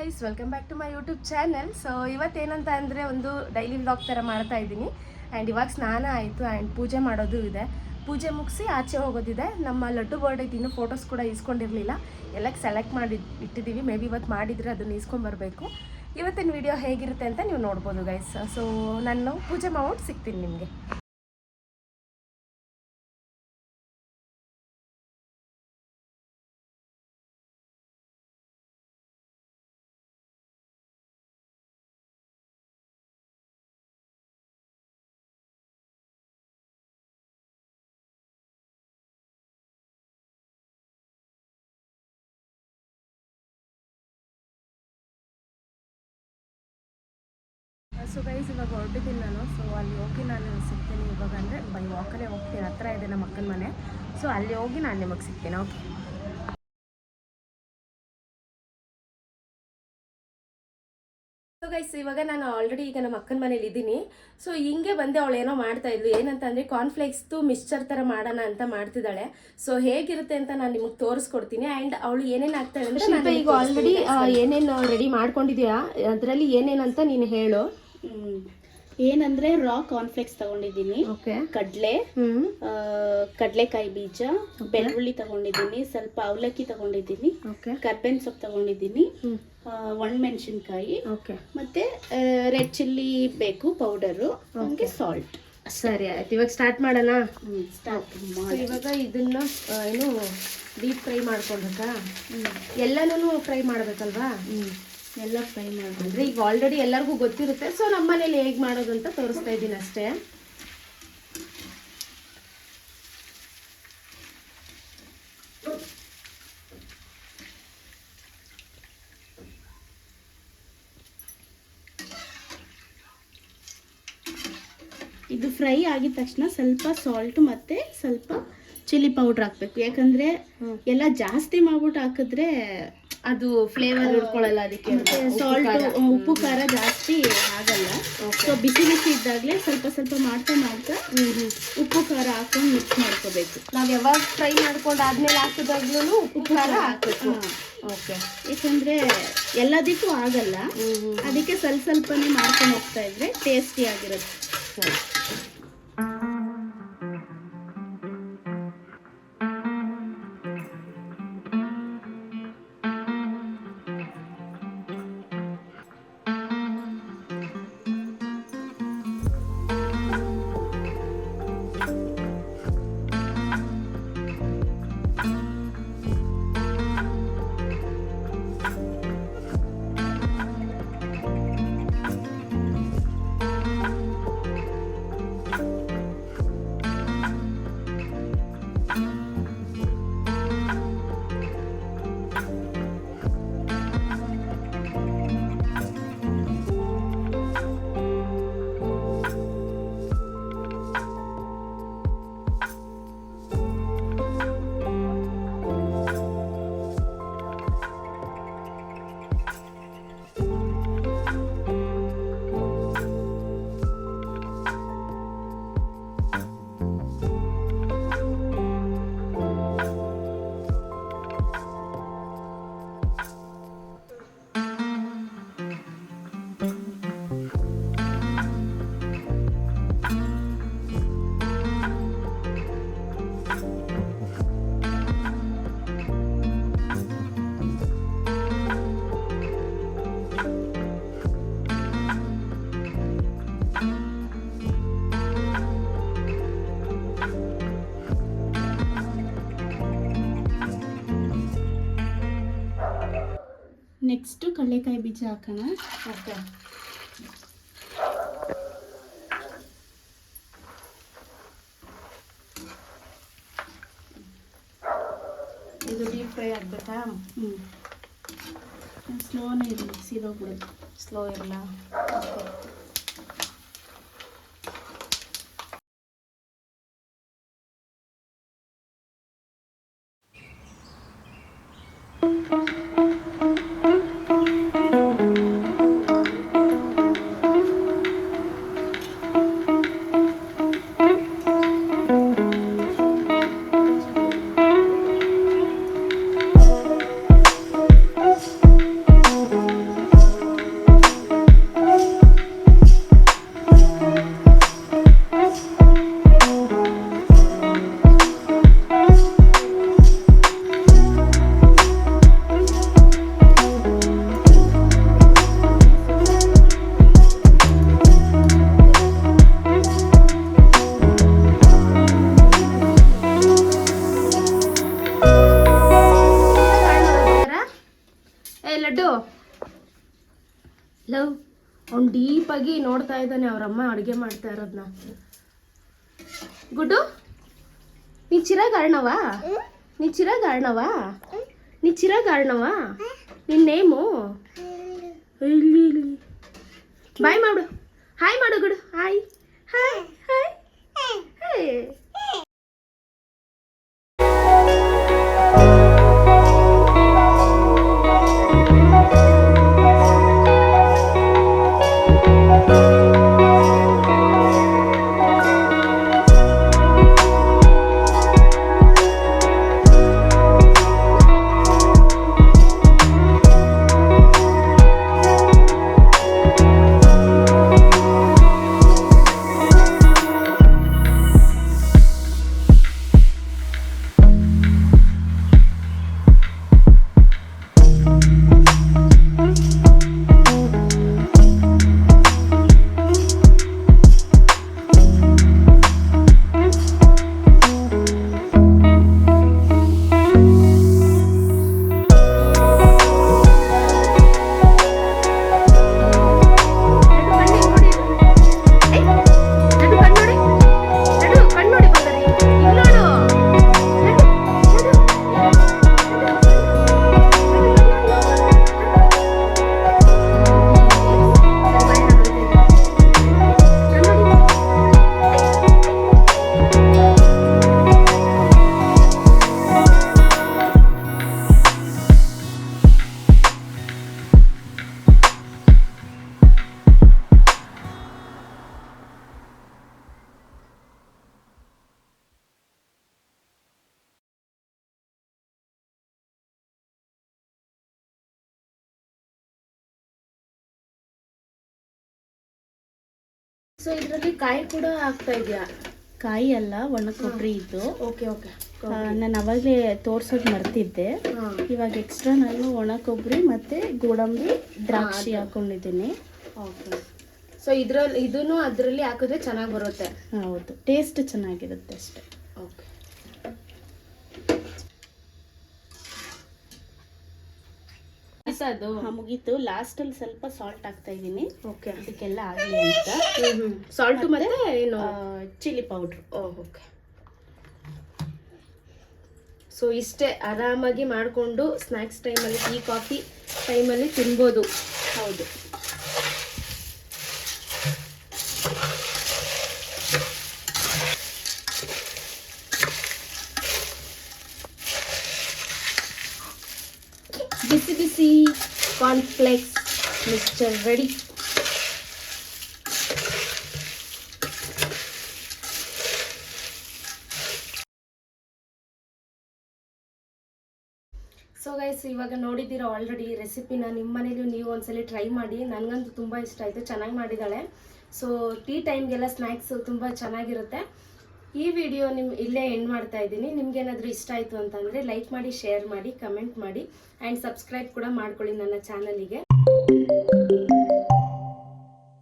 Guys, welcome back to my YouTube channel. So ಇವತ್ತೇನಂತ ಅಂದರೆ ಒಂದು ಡೈಲಿ ವ್ಲಾಗ್ ಥರ ಮಾಡ್ತಾ ಇದ್ದೀನಿ. ಆ್ಯಂಡ್ ಇವಾಗ ಸ್ನಾನ ಆಯಿತು ಆ್ಯಂಡ್ ಪೂಜೆ ಮಾಡೋದು ಇದೆ. ಪೂಜೆ ಮುಗಿಸಿ ಆಚೆ ಹೋಗೋದಿದೆ. ನಮ್ಮ ಲಡ್ಡು ಬರ್ಡೇದು ಇನ್ನೂ ಫೋಟೋಸ್ ಕೂಡ ಇಸ್ಕೊಂಡಿರಲಿಲ್ಲ, ಎಲ್ಲ ಸೆಲೆಕ್ಟ್ ಮಾಡಿ ಇಟ್ಟಿದ್ದೀವಿ. ಮೇ ಬಿ ಇವತ್ತು ಮಾಡಿದರೆ ಅದನ್ನು ಇಸ್ಕೊಂಬರ್ಬೇಕು. ಇವತ್ತಿನ ವಿಡಿಯೋ ಹೇಗಿರುತ್ತೆ ಅಂತ ನೀವು ನೋಡ್ಬೋದು ಗೈಸ್. ಸೊ ನಾನು ಪೂಜೆ ಮಾಡ್ಬಿಟ್ಟು ಸಿಗ್ತೀನಿ ನಿಮಗೆ. ಸೊ ಗೈಸ್, ಇವಾಗ ಹೊರಟಿದ್ದೀನಿ ನಾನು. ಸೊ ಅಲ್ಲಿ ಹೋಗಿ ನಾನು ಸಿಗ್ತೀನಿ ಇವಾಗ. ಅಂದರೆ ಬೈ ವಾಕಲ್ಲೇ ಹೋಗ್ತೀನಿ, ಹತ್ರ ಇದೆ ನಮ್ಮ ಅಕ್ಕನ ಮನೆ. ಸೊ ಅಲ್ಲಿ ಹೋಗಿ ನಾನು ನಿಮಗೆ ಸಿಗ್ತೀನಿ. ಓಕೆ. ಸೊ ಗೈಸ್, ಇವಾಗ ನಾನು ಆಲ್ರೆಡಿ ಈಗ ನಮ್ಮ ಅಕ್ಕನ ಮನೇಲಿ ಇದ್ದೀನಿ. ಸೊ ಹಿಂಗೆ ಬಂದೆ, ಅವಳು ಏನೋ ಮಾಡ್ತಾ ಇದ್ಲು. ಏನಂತ ಅಂದರೆ ಕಾರ್ನ್ಫ್ಲೇಕ್ಸ್ದು ಮಿಕ್ಸ್ಚರ್ ಥರ ಮಾಡೋಣ ಅಂತ ಮಾಡ್ತಿದ್ದಾಳೆ. ಸೊ ಹೇಗಿರುತ್ತೆ ಅಂತ ನಾನು ನಿಮಗೆ ತೋರಿಸ್ಕೊಡ್ತೀನಿ. ಆ್ಯಂಡ್ ಅವಳು ಏನೇನು ಆಗ್ತಾಳೆ ಅಂದರೆ, ಈಗ ಆಲ್ರೆಡಿ ಏನೇನು ರೆಡಿ ಮಾಡ್ಕೊಂಡಿದ್ಯಾ, ಅದರಲ್ಲಿ ಏನೇನಂತ ನೀನು ಹೇಳು. ಏನಂದ್ರೆ ರಾ ಕಾರ್ನ್ಫ್ಲೆಕ್ಸ್ ತಗೊಂಡಿದ್ದೀನಿ, ಕಡಲೆಕಾಯಿ ಬೀಜ, ಬೆಳ್ಳುಳ್ಳಿ ತಗೊಂಡಿದ್ದೀನಿ, ಸ್ವಲ್ಪ ಅವಲಕ್ಕಿ ತಗೊಂಡಿದ್ದೀನಿ, ಕರ್ಬೇವಿನ ಸೊಪ್ಪು ತಗೊಂಡಿದ್ದೀನಿ, ಒಣಮೆಣಸಿನ್ಕಾಯಿ, ಮತ್ತೆ ರೆಡ್ ಚಿಲ್ಲಿ ಬೇಕು ಪೌಡರು, ನಮಗೆ ಸಾಲ್ಟ್. ಸರಿ ಆಯ್ತು, ಇವಾಗ ಸ್ಟಾರ್ಟ್ ಮಾಡೋಣ. ಇವಾಗ ಇದನ್ನ ಏನು ಡೀಪ್ ಫ್ರೈ ಮಾಡ್ಕೊಳ್ಬೇಕಾ? ಎಲ್ಲನೂ ಫ್ರೈ ಮಾಡ್ಬೇಕಲ್ವಾ? ಎಲ್ಲ ಫ್ರೈ ಮಾಡಿದ್ರೆ ಈಗ ಆಲ್ರೆಡಿ ಎಲ್ಲರಿಗೂ ಗೊತ್ತಿರುತ್ತೆ. ಸೊ ನಮ್ಮ ಮನೇಲಿ ಹೇಗೆ ಮಾಡೋದು ಅಂತ ತೋರಿಸ್ತಾ ಇದ್ದೀನಿ ಅಷ್ಟೇ. ಇದು ಫ್ರೈ ಆಗಿದ ತಕ್ಷಣ ಸ್ವಲ್ಪ ಸಾಲ್ಟ್ ಮತ್ತೆ ಸ್ವಲ್ಪ ಚಿಲ್ಲಿ ಪೌಡ್ರ್ ಹಾಕ್ಬೇಕು. ಯಾಕಂದ್ರೆ ಎಲ್ಲ ಜಾಸ್ತಿ ಮಾಡ್ಬಿಟ್ಟು ಹಾಕಿದ್ರೆ ಅದು ಫ್ಲೇವರ್ ಹಿಡ್ಕೊಳ್ಳಲ್ಲ. ಅದಕ್ಕೆ ಸಾಲ್ಟ್ ಉಪ್ಪು ಖಾರ ಜಾಸ್ತಿ ಆಗಲ್ಲ. ಸೊ ಬಿಸಿ ಬಿಸಿ ಇದ್ದಾಗಲೇ ಸ್ವಲ್ಪ ಸ್ವಲ್ಪ ಮಾಡ್ತಾ ಉಪ್ಪು ಖಾರ ಹಾಕೊಂಡು ಮಿಕ್ಸ್ ಮಾಡ್ಕೋಬೇಕು. ನಾವು ಯಾವಾಗ ಫ್ರೈ ಮಾಡ್ಕೊಂಡು ಆದ್ಮೇಲೆ ಹಾಕಿದಾಗ್ಲೂ ಉಪ್ಪು ಖಾರ ಹಾಕಬೇಕು. ಓಕೆ, ಯಾಕಂದ್ರೆ ಎಲ್ಲದಕ್ಕೂ ಆಗಲ್ಲ, ಅದಕ್ಕೆ ಸ್ವಲ್ಪ ಸ್ವಲ್ಪನೇ ಮಾಡ್ಕೊಂಡು ಹೋಗ್ತಾ ಇದ್ರೆ ಟೇಸ್ಟಿ ಆಗಿರುತ್ತೆ. ನೆಕ್ಸ್ಟ್ ಕಡಲೆಕಾಯಿ ಬೀಜ ಹಾಕೋಣ. ಓಕೆ, ಇದು ಡೀಪ್ ಫ್ರೈ ಆಗಬೇಕಾ? ಸ್ಲೋನೇ ಇರಲಿ, ಸೀದೋಗ್ಬಿಡೋದು. ಸ್ಲೋ ಇರಲ್ಲ. ಲವ್ ಅವ್ನು ಡೀಪಾಗಿ ನೋಡ್ತಾ ಇದ್ದಾನೆ ಅವ್ರಮ್ಮ ಅಡುಗೆ ಮಾಡ್ತಾ ಇರೋದನ್ನ. ಗುಡ್ಡು ನೀ ಚಿರಾಗ್ ಆಡ್ನವಾ? ನೀ ಚಿರಾಗ್ ಆಡ್ನವಾ? ನೀ ಚಿರಾಗ್ ಆಡ್ನವಾ? ನಿನ್ನ ನೇಮು ಇಲ್ಲಿ ಬಾಯ್ ಮಾಡು, ಹಾಯ್ ಮಾಡು ಗುಡು, hi hi hi hi. So ಇದರಲ್ಲಿ ಕಾಯಿ ಕೂಡ ಹಾಕ್ತಾ ಇದೆಯಾ? ಕಾಯಿ ಅಲ್ಲ, ಒಣ ಕೊಬ್ಬರಿ ಇದು. Okay okay. ನಾನು ಅವಾಗಲೇ ತೋರ್ಸೋದು ಮರ್ತಿದ್ದೆ. ಇವಾಗ ಎಕ್ಸ್ಟ್ರಾ ನಾನು ಒಣ ಕೊಬ್ಬರಿ ಮತ್ತು ಗೋಡಂಬಿ ದ್ರಾಕ್ಷಿ ಹಾಕೊಂಡಿದ್ದೀನಿ. ಓಕೆ. ಸೊ ಇದರಲ್ಲಿ ಇದನ್ನು ಅದರಲ್ಲಿ ಹಾಕಿದ್ರೆ ಚೆನ್ನಾಗಿ ಬರುತ್ತೆ. ಹೌದು, ಟೇಸ್ಟ್ ಚೆನ್ನಾಗಿರುತ್ತೆ ಅಷ್ಟೇ. ಓಕೆ. ಅದು ಮುಗೀತು. ಲಾಸ್ಟಲ್ಲಿ ಸ್ವಲ್ಪ ಸಾಲ್ಟ್ ಹಾಕ್ತಾ ಇದ್ದೀನಿ. ಓಕೆ. ಅದಕ್ಕೆಲ್ಲ ಆಗಲಿ ಅಂತ. ಸಾಲ್ಟು ಮತ್ತೆ ಏನು ಚಿಲ್ಲಿ ಪೌಡ್ರು. ಓಕೆ. ಸೊ ಇಷ್ಟೇ, ಆರಾಮಾಗಿ ಮಾಡಿಕೊಂಡು ಸ್ನ್ಯಾಕ್ಸ್ ಟೈಮಲ್ಲಿ, ಟೀ ಕಾಫಿ ಟೈಮಲ್ಲಿ ತಿನ್ಬೋದು. ಹೌದು. ಬಿಸಿ ಬಿಸಿ cornflakes mixture ready. So guys, ಇವಾಗ ನೋಡಿದ್ದೀರಾ ಆಲ್ರೆಡಿ ರೆಸಿಪಿನ. ನಿಮ್ಮ ಮನೇಲಿ ನೀವು ಒಂದ್ಸಲಿ ಟ್ರೈ ಮಾಡಿ. ನನಗಂತೂ ತುಂಬ ಇಷ್ಟ ಆಯಿತು, ಚೆನ್ನಾಗಿ ಮಾಡಿದ್ದಾಳೆ. ಸೊ ಟೀ ಟೈಮ್ಗೆಲ್ಲ ಸ್ನ್ಯಾಕ್ಸ್ ತುಂಬ ಚೆನ್ನಾಗಿರುತ್ತೆ. ಈ ವಿಡಿಯೋ ಇಲ್ಲೇ ಎಂಡ್ ಮಾಡ್ತಾ ಇದ್ದೀನಿ. ನಿಮ್ಗೇನಾದರೂ ಇಷ್ಟ ಆಯಿತು ಅಂತಂದರೆ ಲೈಕ್ ಮಾಡಿ, ಶೇರ್ ಮಾಡಿ, ಕಮೆಂಟ್ ಮಾಡಿ ಆ್ಯಂಡ್ ಸಬ್ಸ್ಕ್ರೈಬ್ ಕೂಡ ಮಾಡ್ಕೊಳ್ಳಿ ನನ್ನ ಚಾನಲಿಗೆ.